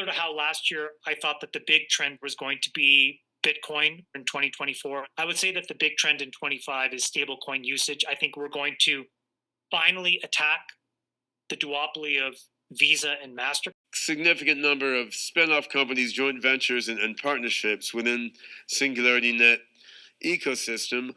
to how last year I thought that the big trend was going to be Bitcoin in 2024. I would say that the big trend in 25 is stablecoin usage. I think we're going to finally attack the duopoly of Visa and MasterCard. Significant number of spin-off companies, joint ventures, and partnerships within Singularity Net ecosystem,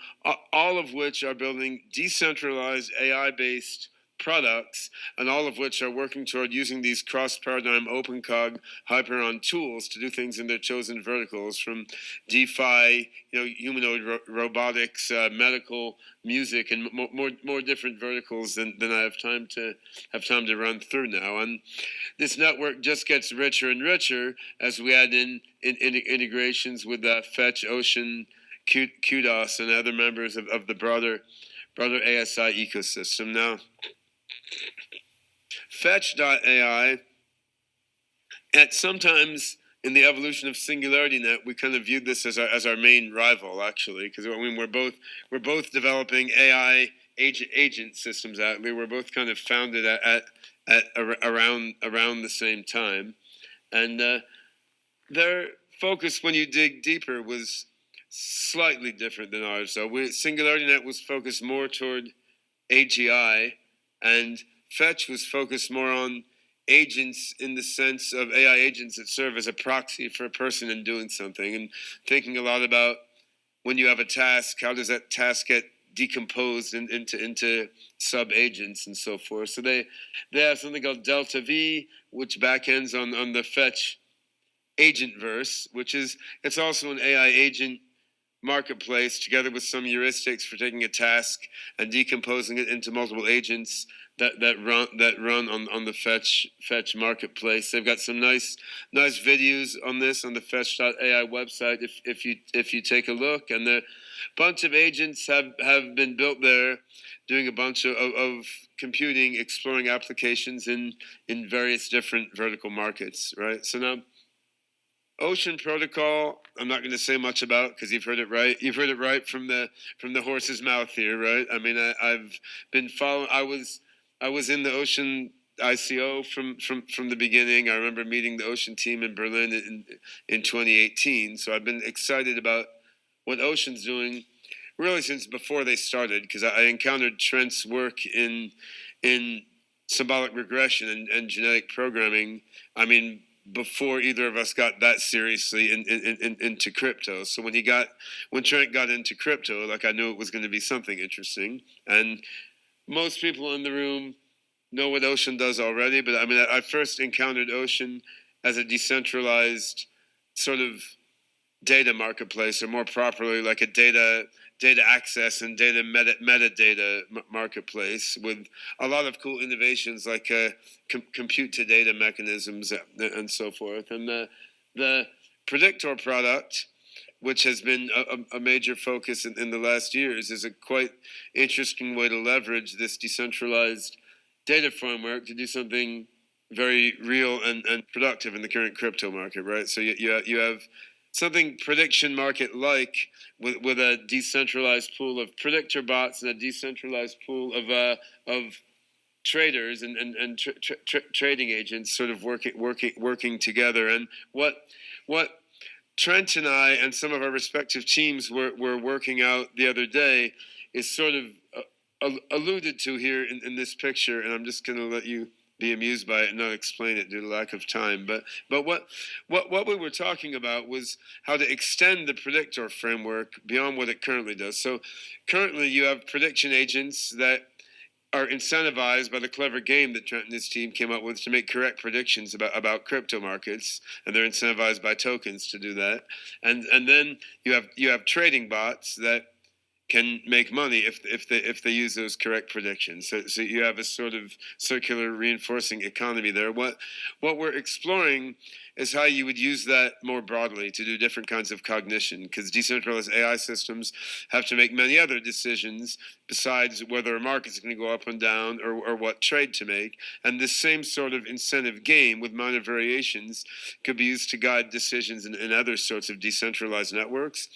all of which are building decentralized AI-based products, and all of which are working toward using these cross-paradigm OpenCog Hyperon tools to do things in their chosen verticals, from DeFi, humanoid robotics, medical, music, and more different verticals than I have time to run through now. And this network just gets richer and richer as we add in integrations with Fetch, Ocean, Kudos, and other members of the broader ASI ecosystem. Now, Fetch.ai, at sometimes in the evolution of Singularity Net, we kind of viewed this as our main rival, actually, because we're both developing AI agent systems. We're both kind of founded at around the same time, and their focus, when you dig deeper, was slightly different than ours. So Singularity Net was focused more toward AGI, and Fetch was focused more on agents in the sense of AI agents that serve as a proxy for a person in doing something, and thinking a lot about when you have a task, how does that task get decomposed into sub-agents and so forth. So they have something called Delta V, which backends on the Fetch agentverse, it's also an AI agent marketplace, together with some heuristics for taking a task and decomposing it into multiple agents that run on the Fetch marketplace. They've got some nice videos on this on the Fetch.ai website if you take a look, and the bunch of agents have been built there, doing a bunch of computing, exploring applications in various different vertical markets, right? So now, Ocean Protocol, I'm not going to say much about because you've heard it right. You've heard it right from the horse's mouth here, right? I mean, I've been following. I was in the Ocean ICO from the beginning. I remember meeting the Ocean team in Berlin in 2018. So I've been excited about what Ocean's doing really since before they started, because I encountered Trent's work in symbolic regression and genetic programming. I mean, before either of us got that seriously into crypto. So when Trent got into crypto, like, I knew it was going to be something interesting. And most people in the room know what Ocean does already, but I mean, I first encountered Ocean as a decentralized sort of data marketplace, or more properly, like a data access and data metadata marketplace, with a lot of cool innovations like compute to data mechanisms and so forth. And the Predictor product, which has been a major focus in the last years, is a quite interesting way to leverage this decentralized data framework to do something very real and productive in the current crypto market, right? So you have something prediction market-like with a decentralized pool of predictor bots and a decentralized pool of traders and trading agents sort of working together. And what Trent and I and some of our respective teams were working out the other day is sort of alluded to here in this picture, and I'm just going to let you be amused by it and not explain it due to lack of time. But what we were talking about was how to extend the predictor framework beyond what it currently does. So currently you have prediction agents that are incentivized by the clever game that Trent and his team came up with to make correct predictions about crypto markets, and they're incentivized by tokens to do that. And then you have trading bots that can make money if they use those correct predictions. So you have a sort of circular reinforcing economy there. What we're exploring is how you would use that more broadly to do different kinds of cognition, because decentralized AI systems have to make many other decisions besides whether a market's going to go up and down or what trade to make. And this same sort of incentive game with minor variations could be used to guide decisions in other sorts of decentralized networks.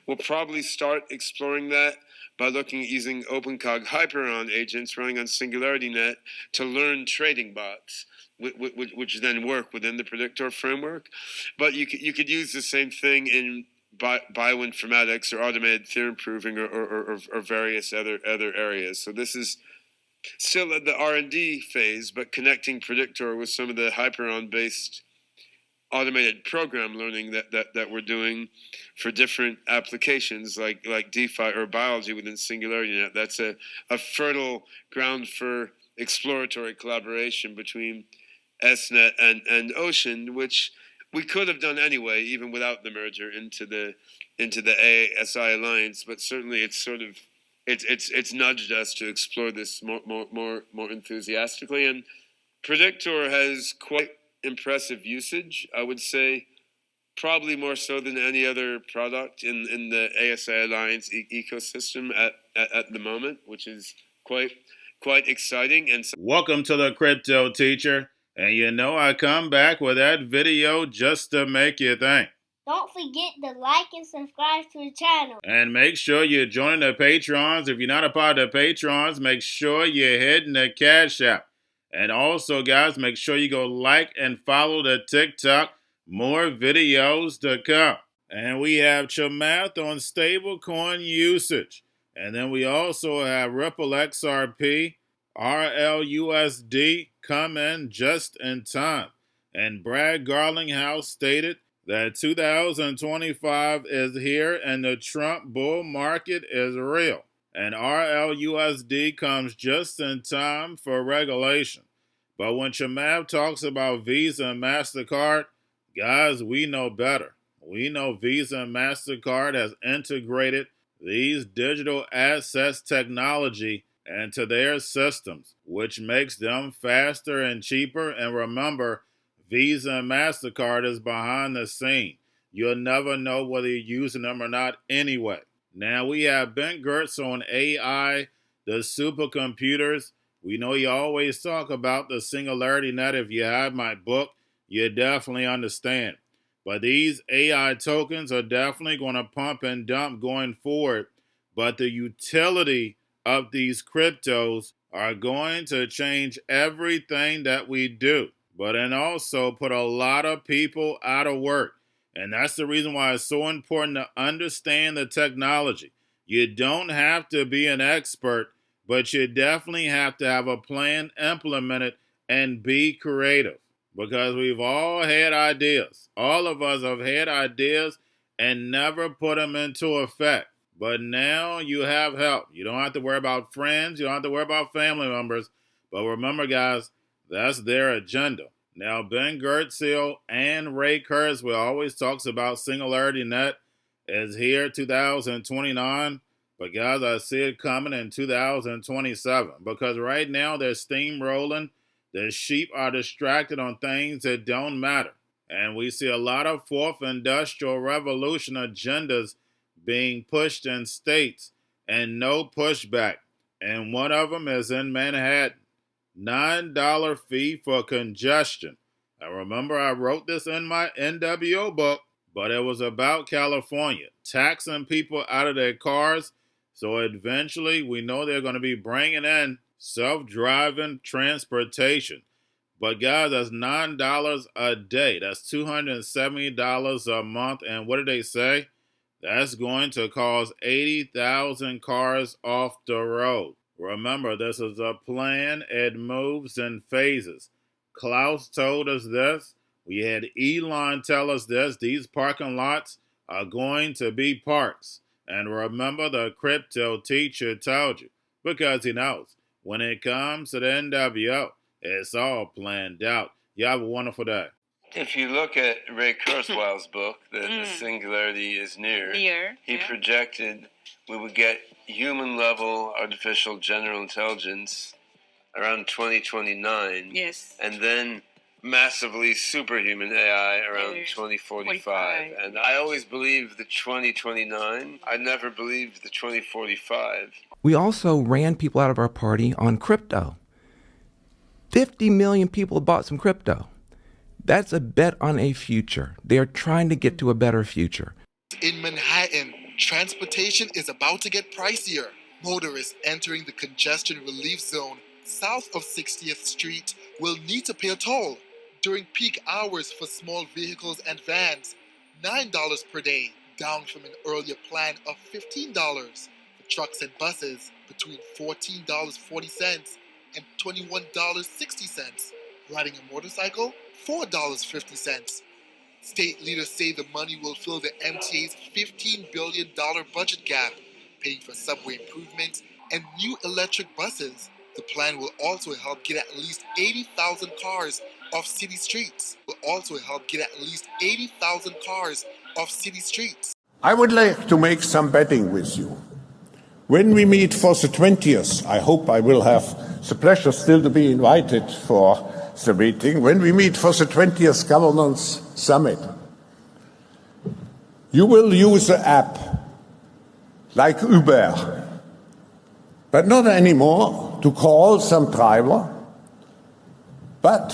We'll probably start exploring that by looking at using OpenCog Hyperon agents running on Singularity Net to learn trading bots, which then work within the Predictor framework. But you could use the same thing in bioinformatics or automated theorem proving or various other areas. So this is still at the R&D phase, but connecting Predictor with some of the Hyperon-based automated program learning that we're doing for different applications like DeFi or biology within SingularityNet. That's a fertile ground for exploratory collaboration between SNet and Ocean, which we could have done anyway, even without the merger into the ASI alliance. But certainly, it's sort of it's nudged us to explore this more enthusiastically. And Predictor has quite impressive usage, I would say, probably more so than any other product in the ASI alliance ecosystem at the moment, which is quite exciting. And welcome to the Crypto Teacher. And you know I come back with that video just to make you think. Don't forget to like and subscribe to the channel. And make sure you're joining the Patrons. If you're not a part of the Patrons, make sure you're hitting the Cash App. And also, guys, make sure you go like and follow the TikTok. More videos to come. And we have Chamath on stablecoin usage. And then we also have Ripple XRP, RLUSD come in just in time. And Brad Garlinghouse stated that 2025 is here and the Trump bull market is real. And RLUSD comes just in time for regulation. But when Chamath talks about Visa and MasterCard, guys, we know better. We know Visa and MasterCard has integrated these digital assets technology into their systems, which makes them faster and cheaper. And remember, Visa and MasterCard is behind the scene. You'll never know whether you're using them or not anyway. Now we have Ben Gertz on AI, the supercomputers. We know you always talk about the Singularity Net. If you have my book, you definitely understand. But these AI tokens are definitely going to pump and dump going forward. But the utility of these cryptos are going to change everything that we do. But then also put a lot of people out of work. And that's the reason why it's so important to understand the technology. You don't have to be an expert, but you definitely have to have a plan implemented and be creative. Because we've all had ideas. All of us have had ideas and never put them into effect. But now you have help. You don't have to worry about friends. You don't have to worry about family members. But remember, guys, that's their agenda. Now, Ben Gertzel and Ray Kurzweil always talks about Singularity Net is here 2029. But, guys, I see it coming in 2027. Because right now they're steamrolling. The sheep are distracted on things that don't matter. And we see a lot of fourth industrial revolution agendas being pushed in states and no pushback. And one of them is in Manhattan. $9 fee for congestion. I remember I wrote this in my NWO book, but it was about California, taxing people out of their cars. So eventually we know they're going to be bringing in self-driving transportation. But guys, that's $9 a day. That's $270 a month. And what did they say? That's going to cause 80,000 cars off the road. Remember, this is a plan. It moves in phases. Klaus told us this. We had Elon tell us this. These parking lots are going to be parks. And remember, the Crypto Teacher told you, because he knows. When it comes to the NWO, it's all planned out. You have a wonderful day. If you look at Ray Kurzweil's book, the Singularity is Near, he projected we would get human-level artificial general intelligence around 2029. Yes. And then massively superhuman AI around 2045. And I always believed the 2029. I never believed the 2045. We also ran people out of our party on crypto. 50 million people bought some crypto. That's a bet on a future. They're trying to get to a better future. In Manhattan, transportation is about to get pricier. Motorists entering the congestion relief zone south of 60th Street will need to pay a toll during peak hours for small vehicles and vans, $9 per day, down from an earlier plan of $15. For trucks and buses, between $14.40 and $21.60. Riding a motorcycle, $4.50. State leaders say the money will fill the MTA's $15 billion budget gap, paying for subway improvements and new electric buses. The plan will also help get at least 80,000 cars off city streets. I would like to make some betting with you. When we meet for the 20th, I hope I will have the pleasure still to be invited for the meeting. When we meet for the 20th Governance Summit, you will use the app like Uber, but not anymore to call some driver, but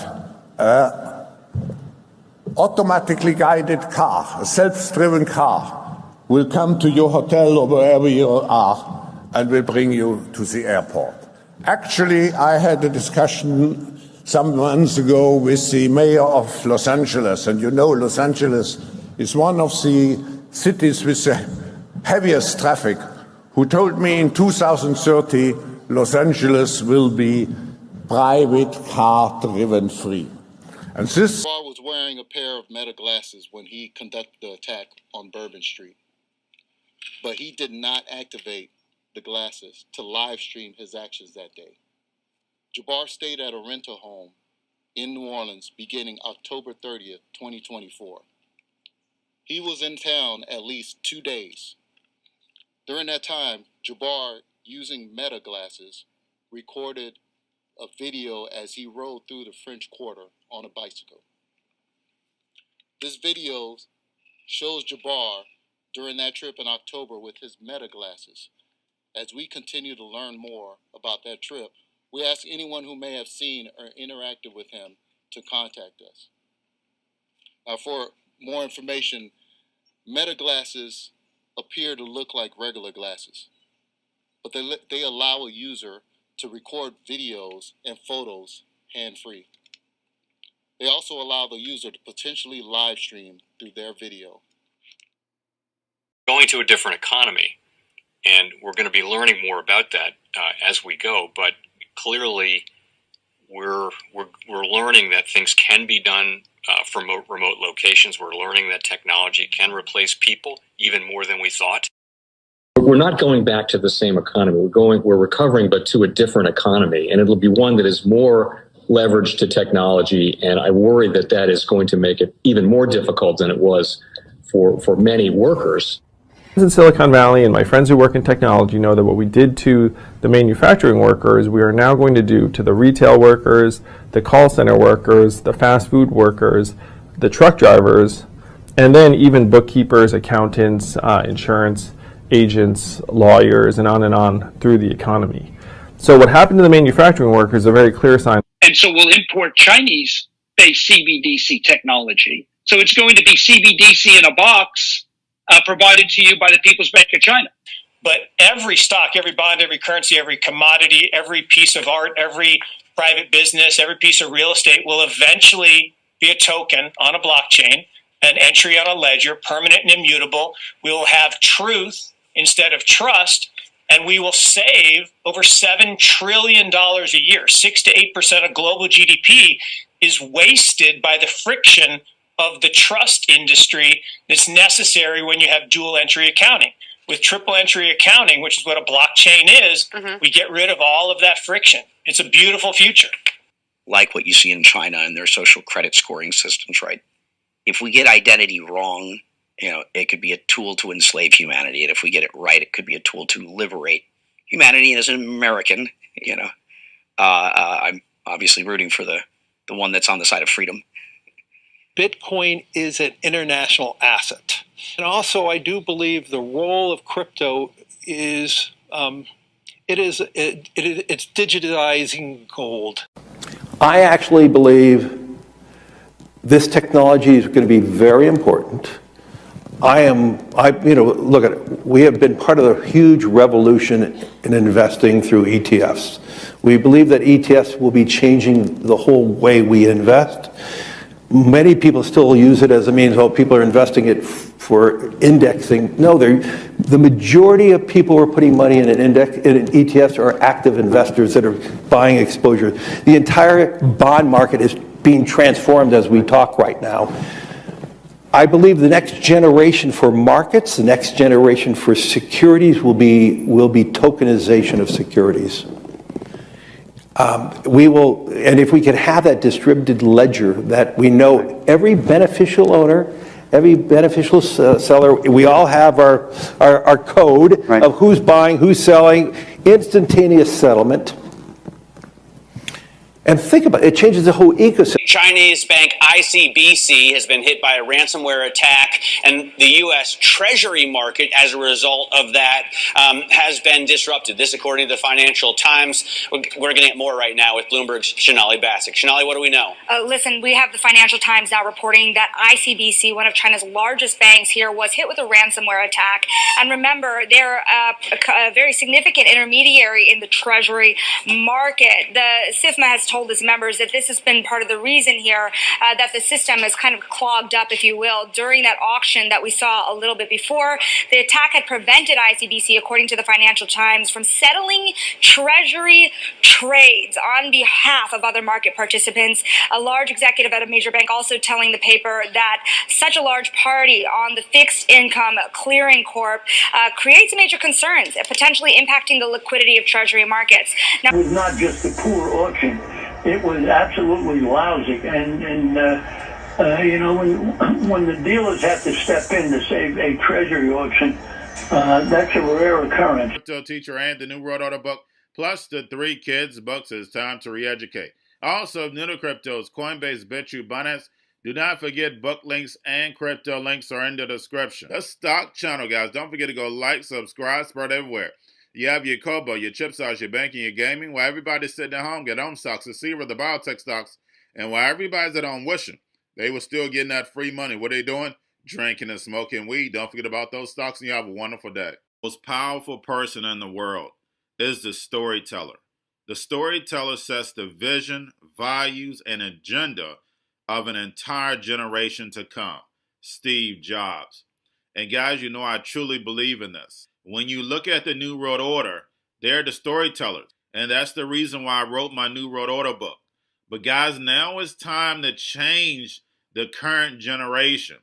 automatically guided car, a self-driven car, will come to your hotel or wherever you are and will bring you to the airport. Actually, I had a discussion some months ago with the mayor of Los Angeles, and you know Los Angeles is one of the cities with the heaviest traffic, who told me in 2030 Los Angeles will be private car-driven free. And this Barr was wearing a pair of Meta glasses when he conducted the attack on Bourbon Street. But he did not activate the glasses to live stream his actions that day. Jabbar stayed at a rental home in New Orleans beginning October 30th, 2024. He was in town at least 2 days. During that time, Jabbar, using Meta glasses, recorded a video as he rode through the French Quarter on a bicycle. This video shows Jabbar during that trip in October with his Meta glasses. As we continue to learn more about that trip, we ask anyone who may have seen or interacted with him to contact us. Now, for more information, Meta glasses appear to look like regular glasses, but they allow a user to record videos and photos hand-free. They also allow the user to potentially live stream through their video. Going to a different economy, and we're going to be learning more about that as we go, but clearly we're learning that things can be done from remote locations. We're learning that technology can replace people even more than we thought. We're not going back to the same economy. We're recovering, but to a different economy, and it'll be one that is more leveraged to technology. And I worry that that is going to make it even more difficult than it was for many workers. In Silicon Valley, and my friends who work in technology know that what we did to the manufacturing workers, we are now going to do to the retail workers, the call center workers, the fast food workers, the truck drivers, and then even bookkeepers, accountants, insurance agents, lawyers, and on through the economy. So what happened to the manufacturing workers is a very clear sign. And so we'll import Chinese-based CBDC technology. So it's going to be CBDC in a box provided to you by the People's Bank of China. But every stock, every bond, every currency, every commodity, every piece of art, every private business, every piece of real estate will eventually be a token on a blockchain, an entry on a ledger, permanent and immutable. We will have truth instead of trust, and we will save over $7 trillion a year. 6 to 8% of global GDP is wasted by the friction of the trust industry that's necessary when you have dual entry accounting. With triple entry accounting, which is what a blockchain is, we get rid of all of that friction. It's a beautiful future. Like what you see in China and their social credit scoring systems, right? If we get identity wrong, it could be a tool to enslave humanity. And if we get it right, it could be a tool to liberate humanity. And as an American, I'm obviously rooting for the one that's on the side of freedom. Bitcoin is an international asset. And also, I do believe the role of crypto is, it's digitizing gold. I actually believe this technology is going to be very important. look at it. We have been part of a huge revolution in investing through ETFs. We believe that ETFs will be changing the whole way we invest. Many people still use it as a means, people are investing it for indexing. No, the majority of people who are putting money in in ETFs are active investors that are buying exposure. The entire bond market is being transformed as we talk right now. I believe the next generation for markets, the next generation for securities will be tokenization of securities. And if we can have that distributed ledger that we know every beneficial owner, every beneficial seller, we all have our code of who's buying, who's selling, instantaneous settlement. And think about it, it changes the whole ecosystem. Chinese bank ICBC has been hit by a ransomware attack, and the U.S. Treasury market, as a result of that, has been disrupted. This, according to the Financial Times. We're going to get more right now with Bloomberg's Shonali Bassick. Shonali, what do we know? Listen, we have the Financial Times now reporting that ICBC, one of China's largest banks here, was hit with a ransomware attack. And remember, they're a very significant intermediary in the Treasury market. The SIFMA has told its members that this has been part of the reason here that the system is kind of clogged up, if you will, during that auction that we saw a little bit before. The attack had prevented ICBC, according to the Financial Times, from settling Treasury trades on behalf of other market participants. A large executive at a major bank also telling the paper that such a large party on the fixed income clearing corp creates major concerns, potentially impacting the liquidity of Treasury markets. Now, it was not just a poor auction. It was absolutely lousy, and you know, when the dealers have to step in to save a treasury auction, that's a rare occurrence. Cryptoteacher and the New World Order book, plus the 3 Kids books. It's time to re-educate. Also, new to cryptos, Coinbase, Bitrue, Binance. Do not forget book links and crypto links are in the description. The stock channel, guys. Don't forget to go like, subscribe, spread everywhere. You have your Kobo, your chip stocks, your banking, your gaming. While everybody's sitting at home, get on stocks, the Seaver, the biotech stocks. And while everybody's at home wishing, they were still getting that free money. What are they doing? Drinking and smoking weed. Don't forget about those stocks, and you have a wonderful day. The most powerful person in the world is the storyteller. The storyteller sets the vision, values, and agenda of an entire generation to come. Steve Jobs. And guys, you know I truly believe in this. When you look at the New World Order, they're the storytellers. And that's the reason why I wrote my New World Order book. But guys, now it's time to change the current generation.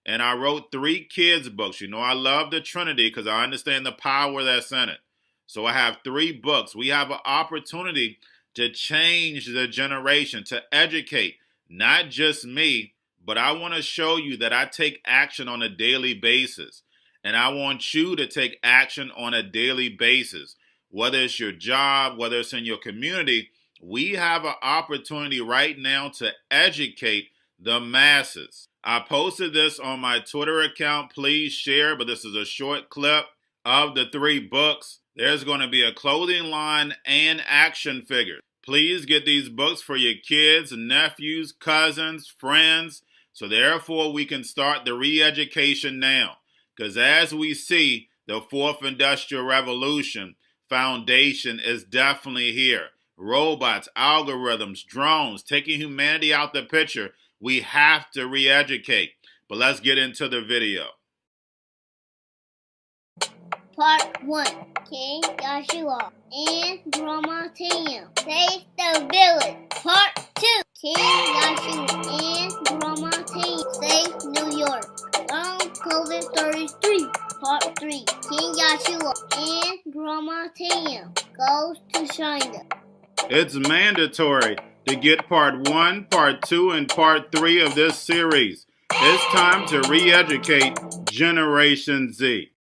And I wrote 3 kids books. You know, I love the Trinity because I understand the power that's in it. So I have 3 books. We have an opportunity to change the generation, to educate, not just me, but I want to show you that I take action on a daily basis. And I want you to take action on a daily basis. Whether it's your job, whether it's in your community, we have an opportunity right now to educate the masses. I posted this on my Twitter account. Please share, but this is a short clip of the 3 books. There's going to be a clothing line and action figures. Please get these books for your kids, nephews, cousins, friends, so therefore we can start the re-education now. Because as we see, the 4th Industrial Revolution foundation is definitely here. Robots, algorithms, drones, taking humanity out the picture. We have to re-educate. But let's get into the video. Part 1. King Joshua and Drama Team Save the Village. Part 2. King Joshua and Drama Team Save New York from COVID-33. Part 3. King Joshua and Drama Team goes to China. It's mandatory to get part 1, part 2, and part 3 of this series. It's time to re-educate Generation Z.